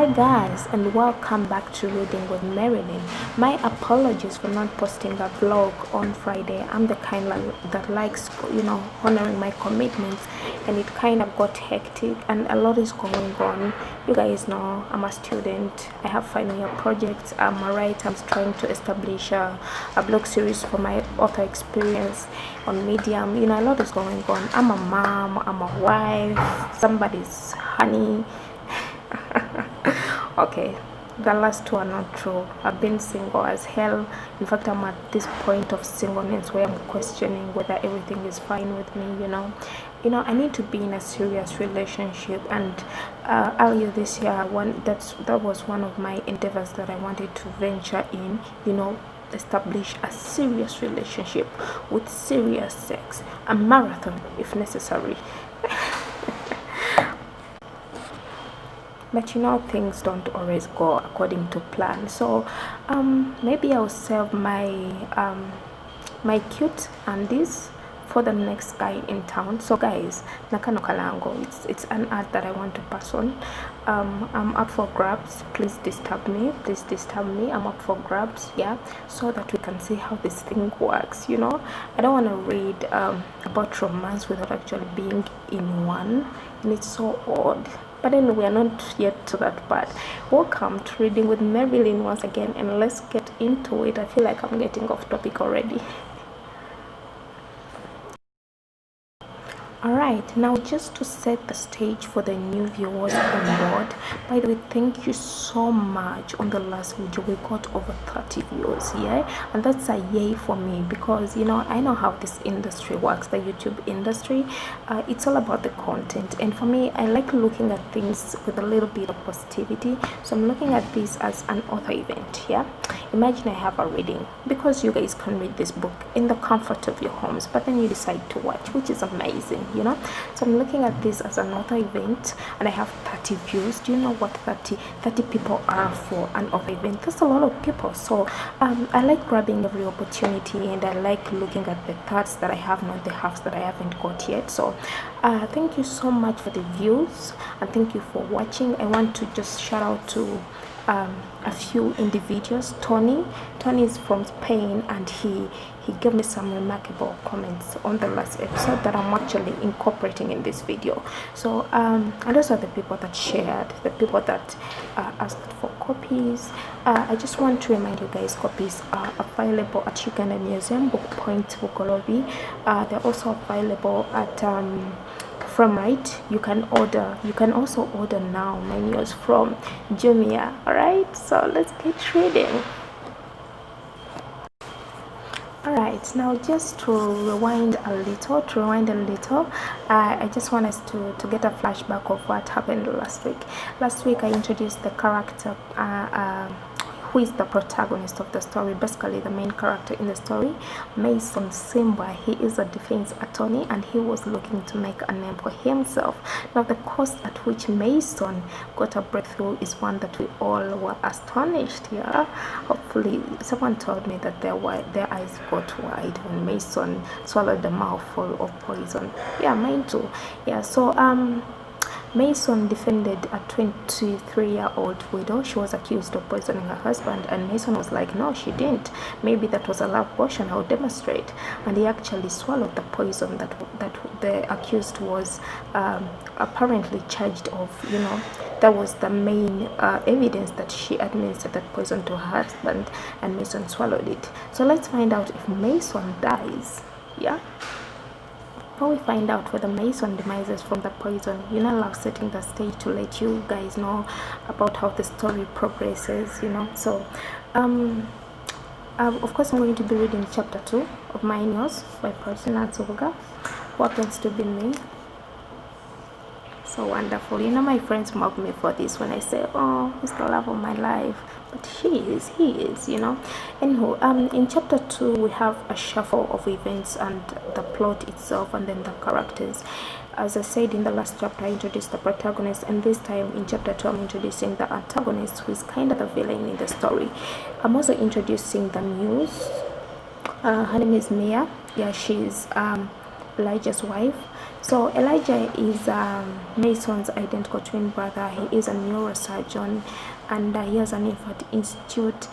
Hi guys, and welcome back to Reading with Marilyn. My apologies for not posting a vlog on Friday. I'm the kind that likes, honoring my commitments, and it kind of got hectic and a lot is going on. You guys know I'm a student. I have final year projects. I'm a writer. I'm trying to establish a blog series for my author experience on Medium. A lot is going on. I'm a mom. I'm a wife. Somebody's honey. Okay, the last two are not true. I've been single as hell. In fact, I'm at this point of singleness where I'm questioning whether everything is fine with me. I need to be in a serious relationship, and earlier this year, that was one of my endeavors that I wanted to venture in. Establish a serious relationship with serious sex, a marathon if necessary. But things don't always go according to plan. So maybe I'll save my cute undies for the next guy in town. So guys, nakano kalango, it's an ad that I want to pass on. I'm up for grabs. Please disturb me. I'm up for grabs, yeah, so that we can see how this thing works. I don't want to read about romance without actually being in one, and it's so odd. But then we are not yet to that part. Welcome to Reading with Marilyn once again, and let's get into it. I feel like I'm getting off topic already. Alright, now just to set the stage for the new viewers on board, by the way, thank you so much. On the last video we got over 30 views, yeah, and that's a yay for me, because I know how this industry works, the YouTube industry. It's all about the content, and for me, I like looking at things with a little bit of positivity. So I'm looking at this as an author event. Yeah, imagine I have a reading, because you guys can read this book in the comfort of your homes, but then you decide to watch, which is amazing. So I'm looking at this as an author event, and I have 30 views. Do you know what 30 people are for an author event? That's a lot of people. So I like grabbing every opportunity, and I like looking at the thoughts that I have, not the halves that I haven't got yet. So thank you so much for the views, and thank you for watching. I want to just shout out to a few individuals. Tony is from Spain, and he gave me some remarkable comments on the last episode that I'm actually incorporating in this video. So and those are the people that shared, the people that asked for copies. I just want to remind you guys, copies are available at Uganda Museum, Book Point, Bukolobi. They're also available at from right. You can also order now menus from Jumia. All right, so let's get reading. Alright, now just to rewind a little, I just want us to get a flashback of what happened last week. Last week I introduced the character who is the protagonist of the story, basically the main character in the story, Mayson Simba. He is a defense attorney, and he was looking to make a name for himself. Now the course at which Mayson got a breakthrough is one that we all were astonished. Yeah, hopefully someone told me that their eyes got wide when Mayson swallowed a mouthful of poison. Yeah, mine too. Yeah, so Mayson defended a 23-year-old widow. She was accused of poisoning her husband, and Mayson was like, no, she didn't. Maybe that was a love potion. I'll demonstrate. And he actually swallowed the poison that the accused was apparently charged of. That was the main evidence, that she administered that poison to her husband, and Mayson swallowed it. So let's find out if Mayson dies. Yeah. How we find out whether Mayson demises from the poison. I love setting the stage to let you guys know about how the story progresses. So of course I'm going to be reading chapter 2 of My News by Persona Tsubuga, who happens to be me. So wonderful. My friends mock me for this when I say, oh, he's the love of my life, but he is. Anywho, in chapter 2 we have a shuffle of events and the plot itself, and then the characters. As I said in the last chapter, I introduced the protagonist, and this time in chapter 2 I'm introducing the antagonist, who is kind of the villain in the story. I'm also introducing the muse. Her name is Mia. Yeah, she's Elijah's wife. So Elijah is Mason's identical twin brother. He is a neurosurgeon, and he has an infant institute.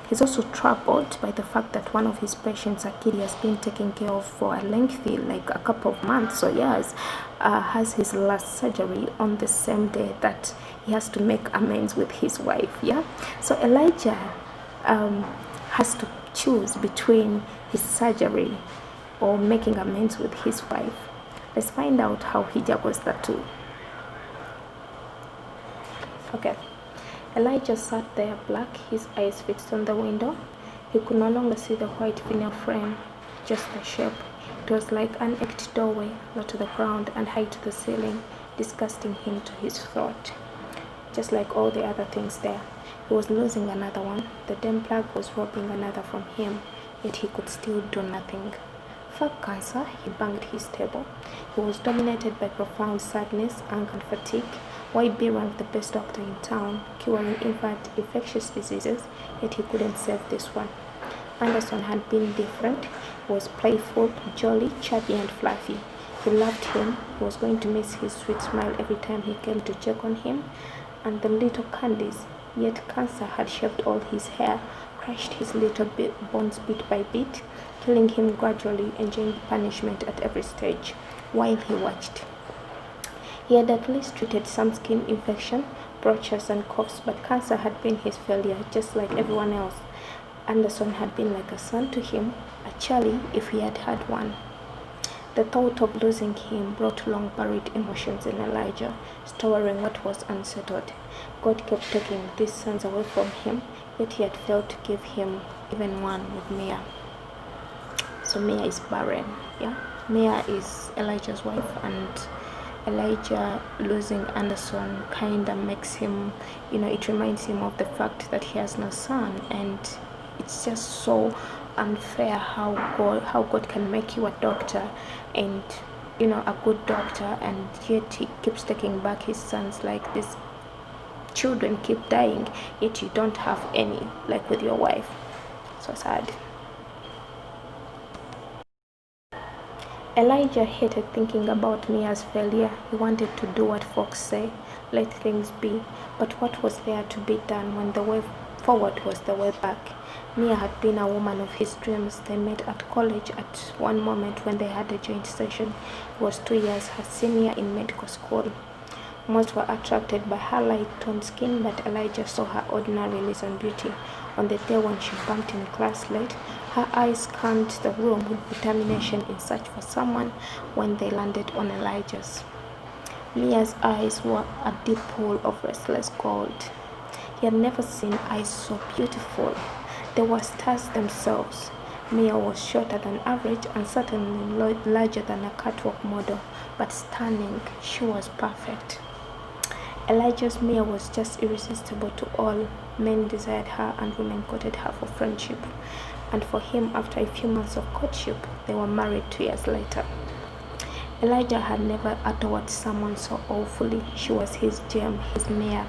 He's also troubled by the fact that one of his patients, Akili, has been taken care of for a lengthy, like a couple of months or years, has his last surgery on the same day that he has to make amends with his wife. Yeah, so Elijah has to choose between his surgery or making amends with his wife. Let's find out how he juggles the two. Okay. Elijah sat there black, his eyes fixed on the window. He could no longer see the white vinyl frame, just the shape. It was like an empty doorway, low to the ground and high to the ceiling, disgusting him to his thought. Just like all the other things there, he was losing another one. The damn plug was robbing another from him, yet he could still do nothing. Fuck cancer, he banged his table. He was dominated by profound sadness, anger, and fatigue. Why be ranked the best doctor in town, curing infectious diseases, yet he couldn't save this one. Anderson had been different. He was playful, jolly, chubby, and fluffy. He loved him. He was going to miss his sweet smile every time he came to check on him, and the little candies. Yet cancer had shaved all his hair, crushed his little bones bit by bit, killing him gradually, enjoying punishment at every stage, while he watched. He had at least treated some skin infection, broaches and coughs, but cancer had been his failure, just like everyone else. Anderson had been like a son to him, a Charlie if he had had one. The thought of losing him brought long-buried emotions in Elijah, storing what was unsettled. God kept taking these sons away from him, yet he had failed to give him even one with Mia. So Mia is barren, yeah? Mia is Elijah's wife, and Elijah losing Anderson kind of makes him, it reminds him of the fact that he has no son, and it's just so unfair how God can make you a doctor and a good doctor, and yet he keeps taking back his sons. Like, these children keep dying, yet you don't have any, like with your wife. So sad. Elijah hated thinking about Mia's failure. He wanted to do what folks say, let things be. But what was there to be done when the way forward was the way back? Mia had been a woman of his dreams. They met at college at one moment when they had a joint session. He was 2 years her senior in medical school. Most were attracted by her light-toned skin, but Elijah saw her ordinary Mayson beauty. On the day when she bumped in class late, her eyes scanned the room with determination in search for someone. When they landed on Elijah's, Mia's eyes were a deep pool of restless gold. He had never seen eyes so beautiful. They were stars themselves. Mia was shorter than average and certainly larger than a catwalk model, but stunning. She was perfect. Elijah's Mia was just irresistible to all. Men desired her and women courted her for friendship. And for him, after a few months of courtship, they were married 2 years later. Elijah had never adored someone so awfully. She was his gem, his Mia.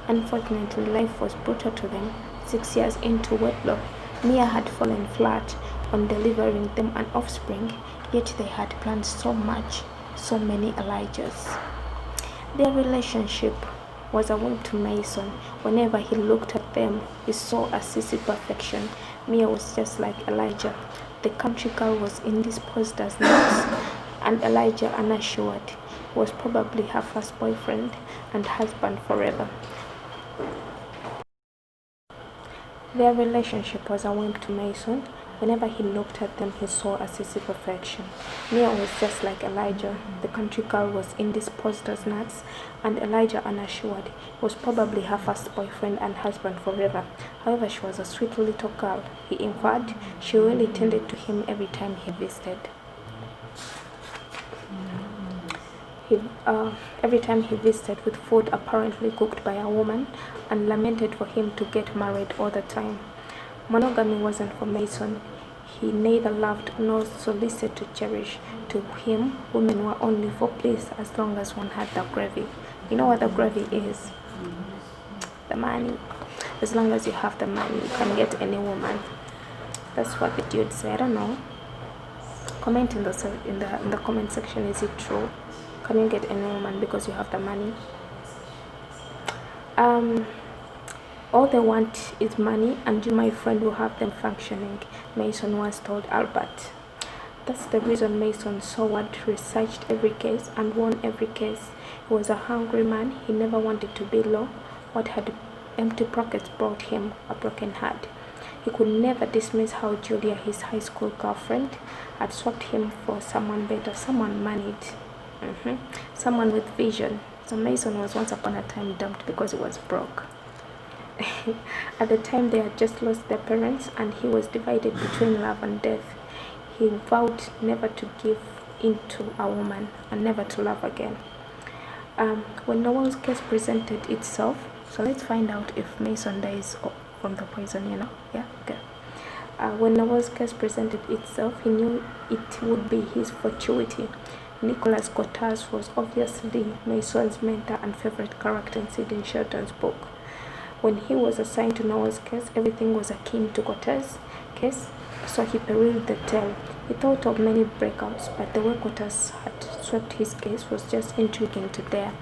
Unfortunately, life was brutal to them. 6 years into wedlock, Mia had fallen flat on delivering them an offspring, yet they had planned so much, so many Elijahs. Their relationship was a wink to Mayson. Whenever he looked at them, he saw a sissy perfection. Mia was just like Elijah. The country girl was indisposed as nuts, and Elijah unassured. He was probably her first boyfriend and husband forever. Their relationship was a wink to Mayson. Whenever he looked at them, he saw a sissy perfection. Mia was just like Elijah. The country girl was indisposed as nuts, and Elijah unassured. He was probably her first boyfriend and husband forever. However, she was a sweet little girl. He inferred. She really tended to him every time he visited. Every time he visited with food apparently cooked by a woman, and lamented for him to get married all the time. Monogamy wasn't for Mayson. He neither loved nor solicited to cherish. To him, women were only for bliss as long as one had the gravy. You know what the gravy is? The money. As long as you have the money, you can get any woman. That's what the dude said. I don't know. Comment in the comment section, is it true? Can you get any woman because you have the money? All they want is money, and you, my friend, will have them functioning, Mayson once told Albert. That's the reason Mayson Soward researched every case and won every case. He was a hungry man. He never wanted to be low. What had empty pockets brought him a broken heart. He could never dismiss how Julia, his high school girlfriend, had swapped him for someone better, someone moneyed, someone with vision. So Mayson was once upon a time dumped because he was broke. At the time, they had just lost their parents, and he was divided between love and death. He vowed never to give in to a woman and never to love again. When Noel's case presented itself, so let's find out if Mayson dies from the poison, Yeah, okay. When Noel's case presented itself, he knew it would be his fortuity. Nicholas Cortez was obviously Mason's mentor and favorite character in Sidney Sheldon's book. When he was assigned to Noel's case, everything was akin to Cortez's case, so he perused the tale. He thought of many breakouts, but the way Cortez had swept his case was just intriguing to dare.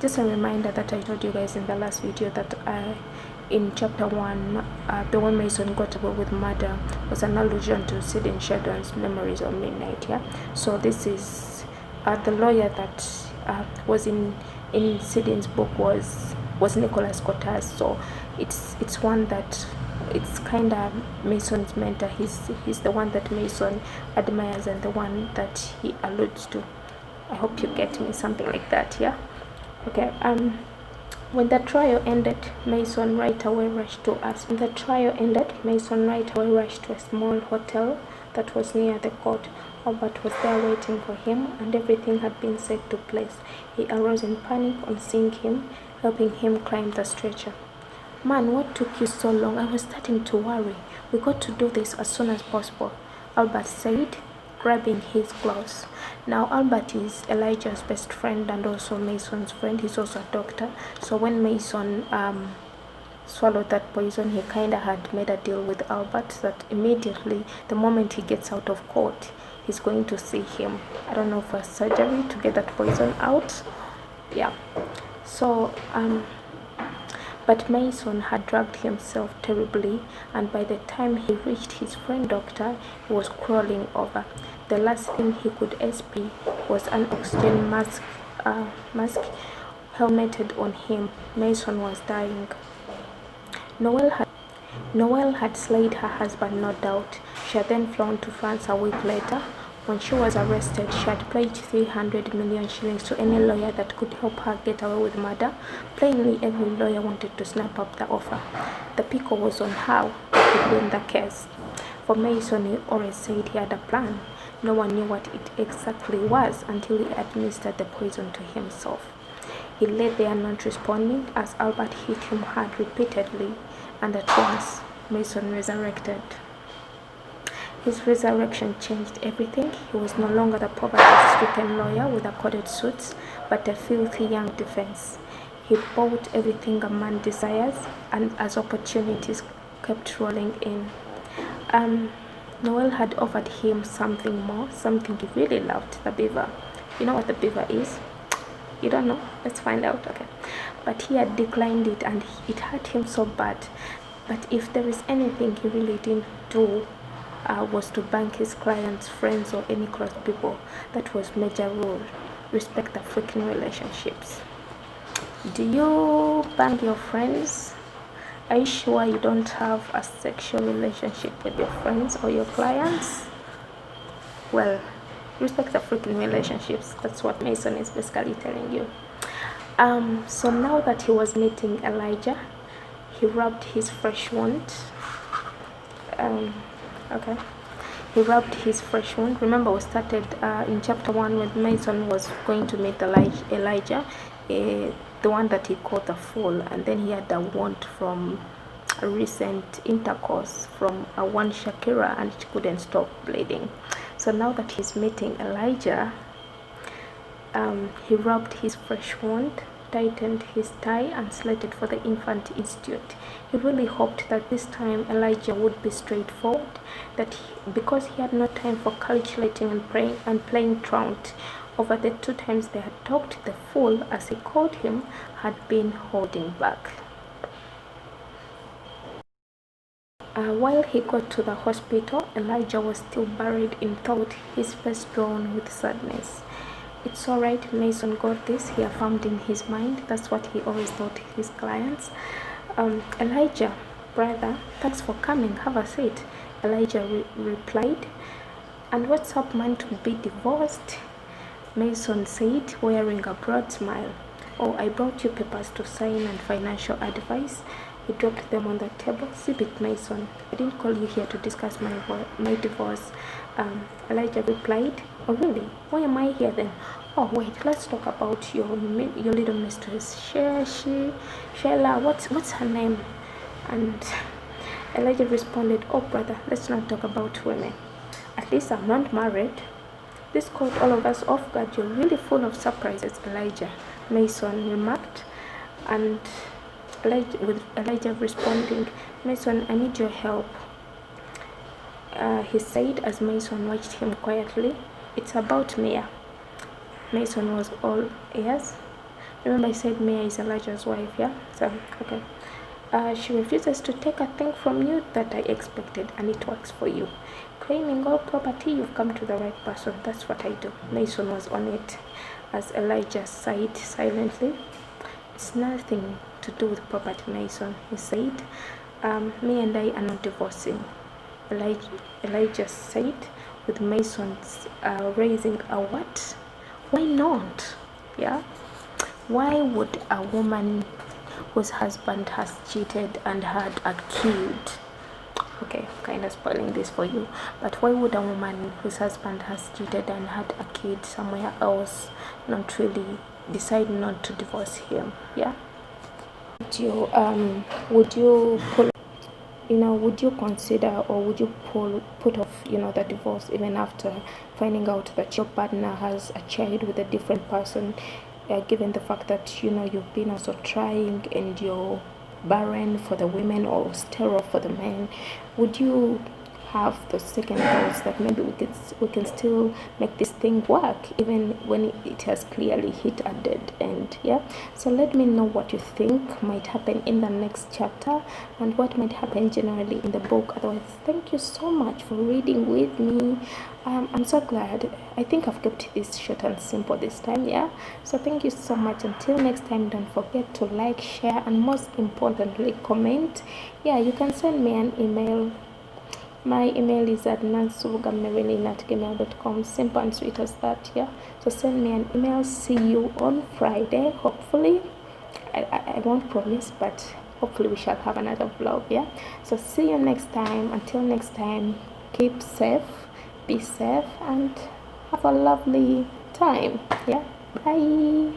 Just a reminder that I told you guys in the last video that in chapter 1, the one Mayson got away with murder was an allusion to Sidney Sheldon's Memories of Midnight. Yeah, so this is the lawyer that was in Sidney's book was Nicholas Cortez. So it's one that it's kind of Mason's mentor. He's the one that Mayson admires and the one that he alludes to. I hope you get me, something like that. Yeah, okay. When the trial ended, Mayson right away rushed to us. When the trial ended, Mayson right away rushed to a small hotel that was near the court. Albert was there waiting for him, and everything had been set to place. He arose in panic on seeing him, helping him climb the stretcher. Man, what took you so long? I was starting to worry. We got to do this as soon as possible, Albert said, grabbing his gloves. Now, Albert is Elijah's best friend and also Mason's friend. He's also a doctor. So when Mayson swallowed that poison, he kind of had made a deal with Albert that immediately, the moment he gets out of court, he's going to see him. I don't know, for surgery to get that poison out. Yeah. So, but Mayson had drugged himself terribly, and by the time he reached his friend doctor, he was crawling over. The last thing he could SP was an oxygen mask helmeted on him. Mayson was dying. Noel had slayed her husband, no doubt. She had then flown to France a week later. When she was arrested, she had pledged 300 million shillings to any lawyer that could help her get away with murder. Plainly, every lawyer wanted to snap up the offer. The pickle was on how he could win the case. For Mayson, he always said he had a plan. No one knew what it exactly was until he administered the poison to himself. He lay there not responding as Albert hit him hard repeatedly, and at once Mayson resurrected. His resurrection changed everything. He was no longer the poverty-stricken lawyer with a corded suits, but a filthy young defense. He bought everything a man desires, and as opportunities kept rolling in, Noel had offered him something more, something he really loved, the beaver. You know what the beaver is? You don't know? Let's find out, okay? But he had declined it, and it hurt him so bad. But if there is anything he really didn't do, was to bank his clients, friends, or any close people. That was major rule. Respect the freaking relationships. Do you bank your friends? Are you sure you don't have a sexual relationship with your friends or your clients? Well, respect the freaking relationships. That's what Mayson is basically telling you. So now that he was meeting Elijah, he rubbed his fresh wound. Okay. He rubbed his fresh wound. Remember, we started in chapter 1 when Mayson was going to meet Elijah, the one that he called the fool, and then he had a wound from a recent intercourse from one Shakira, and she couldn't stop bleeding. So now that he's meeting Elijah, he rubbed his fresh wound tightened his tie and slated for the Infant Institute. He really hoped that this time Elijah would be straightforward, because he had no time for calculating and playing truant. Over the 2 times they had talked, the fool, as he called him, had been holding back. While he got to the hospital, Elijah was still buried in thought, his face drawn with sadness. "It's all right, Mayson got this," he affirmed in his mind. That's what he always told his clients. "Elijah, brother, thanks for coming. Have a seat," Elijah replied. "And what's up, man, to be divorced?" Mayson said, wearing a broad smile. "Oh, I brought you papers to sign and financial advice." He dropped them on the table. "Zip it, Mayson. I didn't call you here to discuss my divorce." Elijah replied. "Oh, really? Why am I here then?" "Oh, wait, let's talk about your little mistress. Sheila, what's her name?" And Elijah responded, "Oh, brother, let's not talk about women. At least I'm not married." This caught all of us off guard. "You're really full of surprises, Elijah," Mayson remarked. And with Elijah responding, "Mayson, I need your help," he said as Mayson watched him quietly. "It's about Mia." Mayson was all ears. Remember I said Mia is Elijah's wife, yeah? So, okay. "She refuses to take a thing from you that I expected, and it works for you. Claiming all property, you've come to the right person. That's what I do." Mayson was on it as Elijah sighed silently. "It's nothing to do with property, Mayson," he said. "Me and I are not divorcing," Elijah said, with Mason's raising a what? Why not? Yeah? Why would a woman whose husband has cheated and had a kid, okay, kind of spoiling this for you, but why would a woman whose husband has cheated and had a kid somewhere else not really decide not to divorce him? Yeah? Would you consider, or would you put off the divorce even after finding out that your partner has a child with a different person, given the fact that you've been also trying and you're barren for the women or sterile for the men? Would you have those second thoughts that maybe we can still make this thing work even when it has clearly hit a dead end? Yeah, so let me know what you think might happen in the next chapter and what might happen generally in the book. Otherwise, thank you so much for reading with me. I'm so glad. I think I've kept this short and simple this time. Yeah, so thank you so much. Until next time, don't forget to like, share, and most importantly, comment. Yeah, you can send me an email. My email is at nansugamerilin@gmail.com. Simple and sweet as that. Yeah, so send me an email. See you on Friday, hopefully. I won't promise, but hopefully we shall have another vlog. Yeah, so see you next time. Until next time, keep safe, be safe, and have a lovely time. Yeah, bye.